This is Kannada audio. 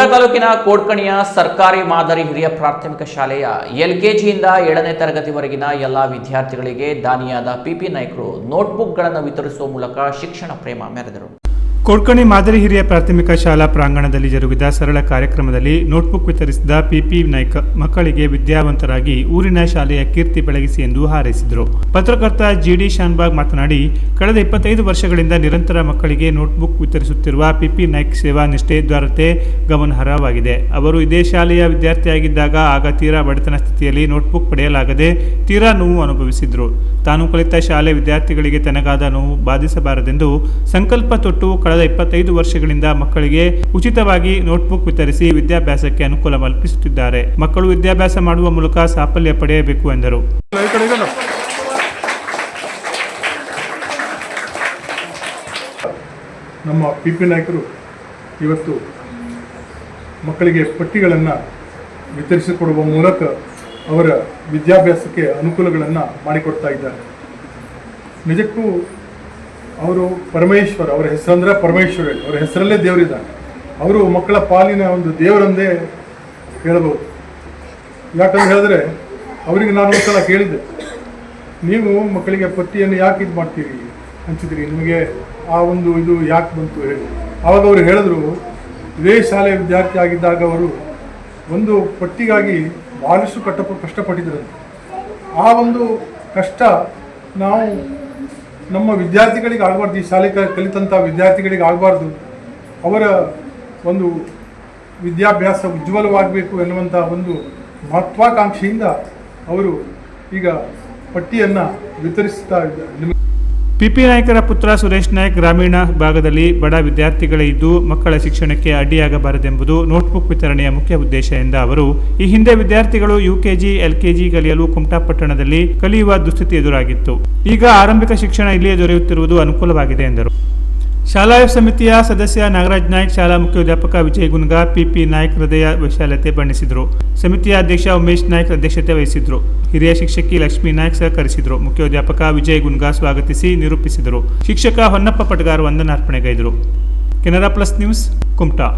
ಕುಮಟಾ ತಾಲೂಕಿನ ಕೋಡ್ಕಣಿಯ ಸರ್ಕಾರಿ ಮಾದರಿ ಹಿರಿಯ ಪ್ರಾಥಮಿಕ ಶಾಲೆಯ LKGಯಿಂದ 7ನೇ ತರಗತಿವರೆಗಿನ ಎಲ್ಲ ವಿದ್ಯಾರ್ಥಿಗಳಿಗೆ ದಾನಿಯಾದ ಪಿಪಿ ನಾಯ್ಕರು ನೋಟ್ಬುಕ್ಗಳನ್ನು ವಿತರಿಸುವ ಮೂಲಕ ಶಿಕ್ಷಣ ಪ್ರೇಮ ಮೆರೆದರು. ಕೋಡ್ಕಣಿ ಮಾದರಿ ಹಿರಿಯ ಪ್ರಾಥಮಿಕ ಶಾಲಾ ಪ್ರಾಂಗಣದಲ್ಲಿ ಜರುಗಿದ ಸರಳ ಕಾರ್ಯಕ್ರಮದಲ್ಲಿ ನೋಟ್ಬುಕ್ ವಿತರಿಸಿದ ಪಿಪಿ ನಾಯ್ಕ ಮಕ್ಕಳಿಗೆ ವಿದ್ಯಾವಂತರಾಗಿ ಊರಿನ ಶಾಲೆಯ ಕೀರ್ತಿ ಬೆಳಗಿಸಿ ಎಂದು ಹಾರೈಸಿದರು. ಪತ್ರಕರ್ತ GD ಶಾನ್ಬಾಗ್ ಮಾತನಾಡಿ, ಕಳೆದ 25 ವರ್ಷಗಳಿಂದ ನಿರಂತರ ಮಕ್ಕಳಿಗೆ ನೋಟ್ಬುಕ್ ವಿತರಿಸುತ್ತಿರುವ ಪಿಪಿ ನಾಯ್ಕ ಸೇವಾ ನಿಷ್ಠೆ ದ್ವಾರತೆ ಗಮನಾರ್ಹವಾಗಿದೆ. ಅವರು ಇದೇ ಶಾಲೆಯ ವಿದ್ಯಾರ್ಥಿಯಾಗಿದ್ದಾಗ ಆಗ ತೀರಾ ಬಡತನ ಸ್ಥಿತಿಯಲ್ಲಿ ನೋಟ್ಬುಕ್ ಪಡೆಯಲಾಗದೆ ತೀರಾ ನೋವು ಅನುಭವಿಸಿದ್ರು. ತಾನು ಕಲಿತ ಶಾಲೆ ವಿದ್ಯಾರ್ಥಿಗಳಿಗೆ ತನಗಾದ ನೋವು ಬಾಧಿಸಬಾರದೆಂದು ಸಂಕಲ್ಪ ತೊಟ್ಟು ಕಳೆದ 25 ವರ್ಷಗಳಿಂದ ಮಕ್ಕಳಿಗೆ ಉಚಿತವಾಗಿ ನೋಟ್ಬುಕ್ ವಿತರಿಸಿ ವಿದ್ಯಾಭ್ಯಾಸಕ್ಕೆ ಅನುಕೂಲ ಕಲ್ಪಿಸುತ್ತಿದ್ದಾರೆ. ಮಕ್ಕಳು ವಿದ್ಯಾಭ್ಯಾಸ ಮಾಡುವ ಮೂಲಕ ಸಾಫಲ್ಯ ಪಡೆಯಬೇಕು ಎಂದರು. ನಮ್ಮ ಪಿಪಿ ನಾಯ್ಕರು ಇವತ್ತು ಮಕ್ಕಳಿಗೆ ಪಟ್ಟಿಗಳನ್ನು ವಿತರಿಸಿಕೊಡುವ ಮೂಲಕ ಅವರ ವಿದ್ಯಾಭ್ಯಾಸಕ್ಕೆ ಅನುಕೂಲಗಳನ್ನು ಮಾಡಿಕೊಡ್ತಾ ಇದ್ದಾರೆ. ನಿಜಕ್ಕೂ ಅವರು ಪರಮೇಶ್ವರ, ಅವರ ಹೆಸರಂದ್ರೆ ಪರಮೇಶ್ವರ, ಅವರ ಹೆಸರಲ್ಲೇ ದೇವರಿದ್ದಾರೆ. ಅವರು ಮಕ್ಕಳ ಪಾಲಿನ ಒಂದು ದೇವರಂದೇ ಹೇಳ್ಬೋದು. ಯಾಕಂತ ಹೇಳಿದ್ರೆ ಅವರಿಗೆ ನಾನು ಒಂದು ಸಲ ಕೇಳಿದ್ದೆ, ನೀವು ಮಕ್ಕಳಿಗೆ ಪಟ್ಟಿಯನ್ನು ಯಾಕೆ ಇದು ಮಾಡ್ತೀರಿ ಅಂತಿದ್ರಿ, ನಿಮಗೆ ಆ ಒಂದು ಇದು ಯಾಕೆ ಬಂತು ಹೇಳಿ. ಆವಾಗ ಅವರು ಹೇಳಿದ್ರು, ಇದೇ ಶಾಲೆಯ ವಿದ್ಯಾರ್ಥಿ ಆಗಿದ್ದಾಗ ಅವರು ಒಂದು ಪಟ್ಟಿಗಾಗಿ ಭಾಳಷ್ಟು ಕಷ್ಟಪಟ್ಟಿದ್ರಂತೆ. ಆ ಒಂದು ಕಷ್ಟ ನಾವು ನಮ್ಮ ವಿದ್ಯಾರ್ಥಿಗಳಿಗೆ ಆಗಬಾರ್ದು, ಈ ಶಾಲೆ ಕಲಿತಂಥ ವಿದ್ಯಾರ್ಥಿಗಳಿಗೆ ಆಗಬಾರ್ದು. ಅವರ ಒಂದು ವಿದ್ಯಾಭ್ಯಾಸ ಉಜ್ವಲವಾಗಬೇಕು ಎನ್ನುವಂಥ ಒಂದು ಮಹತ್ವಾಕಾಂಕ್ಷೆಯಿಂದ ಅವರು ಈಗ ಪಟ್ಟಿಯನ್ನು ವಿತರಿಸ್ತಾ ಇದ್ದಾರೆ. ಪಿಪಿ ನಾಯ್ಕರ ಪುತ್ರ ಸುರೇಶ್ ನಾಯ್ಕ್ ಗ್ರಾಮೀಣ ಭಾಗದಲ್ಲಿ ಬಡ ವಿದ್ಯಾರ್ಥಿಗಳೇ ಇದ್ದು ಮಕ್ಕಳ ಶಿಕ್ಷಣಕ್ಕೆ ಅಡ್ಡಿಯಾಗಬಾರದೆಂಬುದು ನೋಟ್ಬುಕ್ ವಿತರಣೆಯ ಮುಖ್ಯ ಉದ್ದೇಶ ಎಂದ ಅವರು, ಈ ಹಿಂದೆ ವಿದ್ಯಾರ್ಥಿಗಳು UKG, LKG ಕಲಿಯಲು ಕುಮಟಾ ಪಟ್ಟಣದಲ್ಲಿ ಕಲಿಯುವ ದುಸ್ಥಿತಿ ಎದುರಾಗಿತ್ತು. ಈಗ ಆರಂಭಿಕ ಶಿಕ್ಷಣ ಇಲ್ಲಿಯೇ ದೊರೆಯುತ್ತಿರುವುದು ಅನುಕೂಲವಾಗಿದೆ ಎಂದರು. ಶಾಲಾ ಸಮಿತಿಯ ಸದಸ್ಯ ನಾಗರಾಜ್ ನಾಯ್ಕ್, ಶಾಲಾ ಮುಖ್ಯೋಧ್ಯಾಪಕ ವಿಜಯ್ ಗುನ್ಗಾ, ಪಿಪಿ ನಾಯ್ಕ್ ಹೃದಯ ವಿಶಾಲತೆ ಬಣ್ಣಿಸಿದರು. ಸಮಿತಿಯ ಅಧ್ಯಕ್ಷ ಉಮೇಶ್ ನಾಯ್ಕ್ ಅಧ್ಯಕ್ಷತೆ ವಹಿಸಿದ್ರು. ಹಿರಿಯ ಶಿಕ್ಷಕಿ ಲಕ್ಷ್ಮೀ ನಾಯ್ಕ್ ಸಹಕರಿಸಿದರು. ಮುಖ್ಯೋಧ್ಯಾಪಕ ವಿಜಯ್ ಗುನ್ಗಾ ಸ್ವಾಗತಿಸಿ ನಿರೂಪಿಸಿದರು. ಶಿಕ್ಷಕ ಹೊನ್ನಪ್ಪ ಪಟಗಾರ್ ವಂದನಾರ್ಪಣೆಗೈದರು. Canara plus news, Kumta.